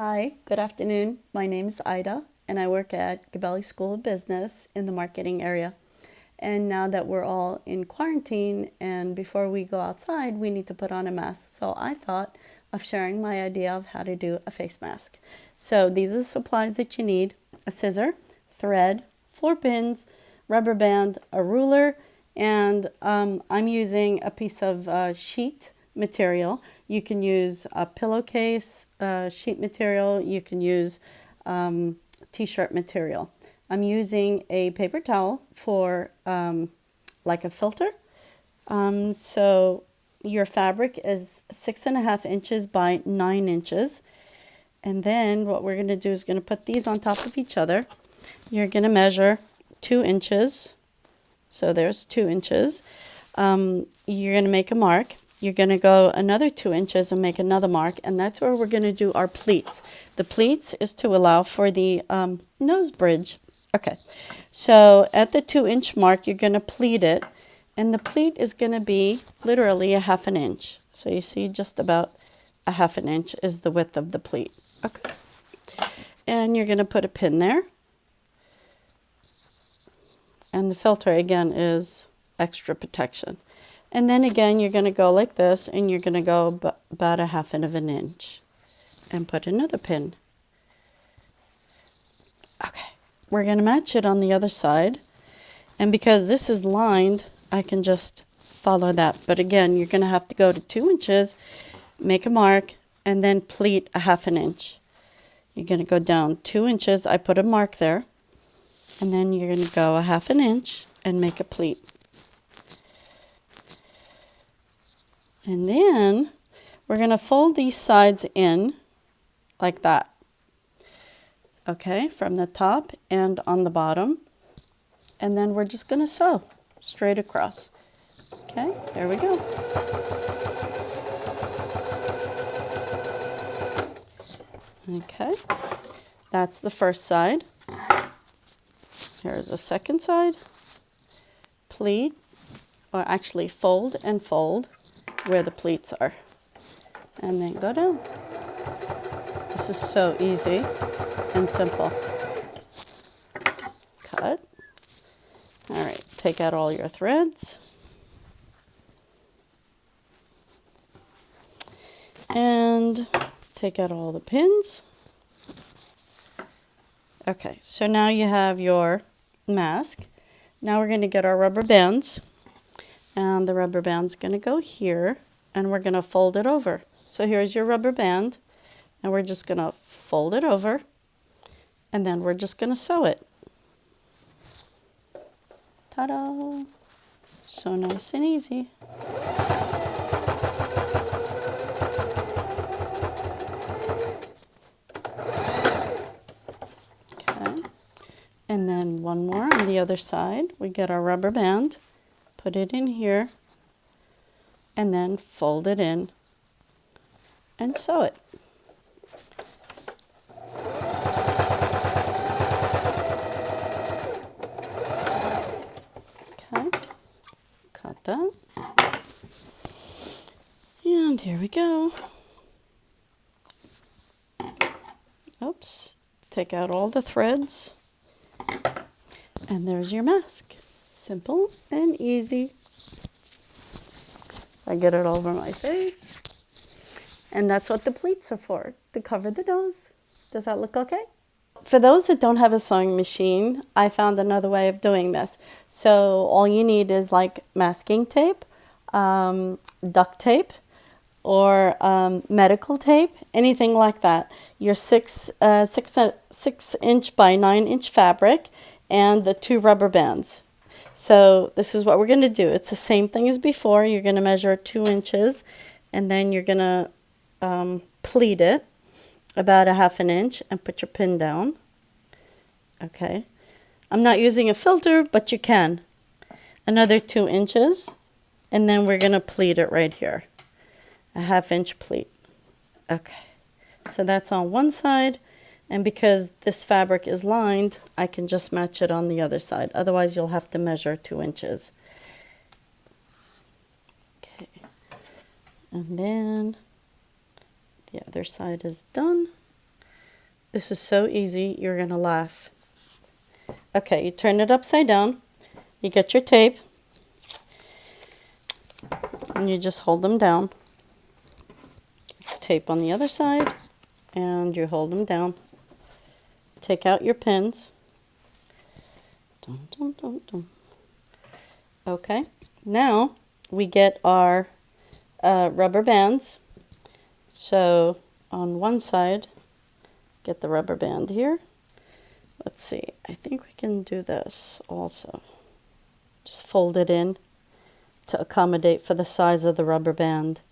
Hi, good afternoon. My name is Ida, and I work at Gabelli School of Business in the marketing area. And now that we're all in quarantine and before we go outside, we need to put on a mask. So I thought of sharing my idea of how to do a face mask. So these are the supplies that you need: a scissor, thread, 4 pins, rubber band, a ruler, and I'm using a piece of sheet material. You can use a pillowcase, sheet material. You can use t-shirt material. I'm using a paper towel for like a filter. So your fabric is 6.5 inches by 9 inches. And then what we're going to do is going to put these on top of each other. You're going to measure 2 inches. So there's 2 inches. You're going to make a mark. You're going to go another 2 inches and make another mark, and that's where we're going to do our pleats. The pleats is to allow for the nose bridge. Okay, so at the 2 inch mark, you're going to pleat it, and the pleat is going to be literally a 1/2 inch. So you see, just about a 1/2 inch is the width of the pleat. Okay, and you're going to put a pin there, and the filter again is extra protection. And then again, you're going to go like this, and you're going to go about a 1/2 inch and put another pin. Okay, we're going to match it on the other side. And because this is lined, I can just follow that. But again, you're going to have to go to 2 inches, make a mark, and then pleat a 1/2 inch. You're going to go down 2 inches. I put a mark there. And then you're going to go a 1/2 inch and make a pleat. And then we're going to fold these sides in like that. Okay, from the top and on the bottom. And then we're just going to sew straight across. Okay, there we go. Okay, that's the first side. Here's the second side. Pleat, or actually fold and fold where the pleats are, and then go down. This is so easy and simple. Cut. All right, take out all your threads. And take out all the pins. Okay, so now you have your mask. Now we're going to get our rubber bands. And the rubber band's going to go here, and we're going to fold it over. So here's your rubber band, and we're just going to fold it over, and then we're just going to sew it. Ta-da! So nice and easy. Okay, and then one more on the other side. We get our rubber band, put it in here, and then fold it in and sew it. Okay, cut that. And here we go. Oops, take out all the threads. And there's your mask. Simple and easy. I get it over my face. And that's what the pleats are for, to cover the nose. Does that look okay? For those that don't have a sewing machine, I found another way of doing this. So all you need is like masking tape, duct tape, or medical tape, anything like that. Your 6 inch by 9 inch fabric and the 2 rubber bands. So this is what we're going to do. It's the same thing as before. You're going to measure 2 inches, and then you're going to pleat it about a 1/2 inch and put your pin down. Okay. I'm not using a filter, but you can. Another 2 inches, and then we're going to pleat it right here. A 1/2 inch pleat. Okay. So that's on one side. And because this fabric is lined, I can just match it on the other side. Otherwise, you'll have to measure 2 inches. Okay. And then the other side is done. This is so easy, you're going to laugh. Okay, you turn it upside down. You get your tape. And you just hold them down. Tape on the other side. And you hold them down. Take out your pins. Dun, dun, dun, dun. Okay, now we get our rubber bands. So on one side, get the rubber band here. Let's see, I think we can do this also. Just fold it in to accommodate for the size of the rubber band.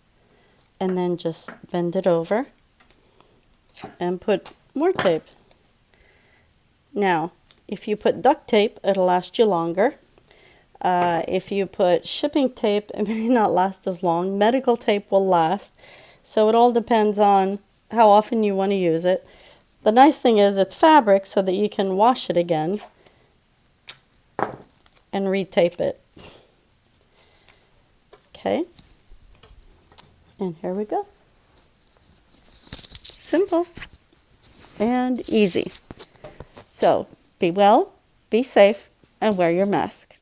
And then just bend it over and put more tape. Now, if you put duct tape, it'll last you longer. If you put shipping tape, it may not last as long. Medical tape will last. So it all depends on how often you want to use it. The nice thing is it's fabric so that you can wash it again and retape it. Okay. And here we go. Simple and easy. So be well, be safe, and wear your mask.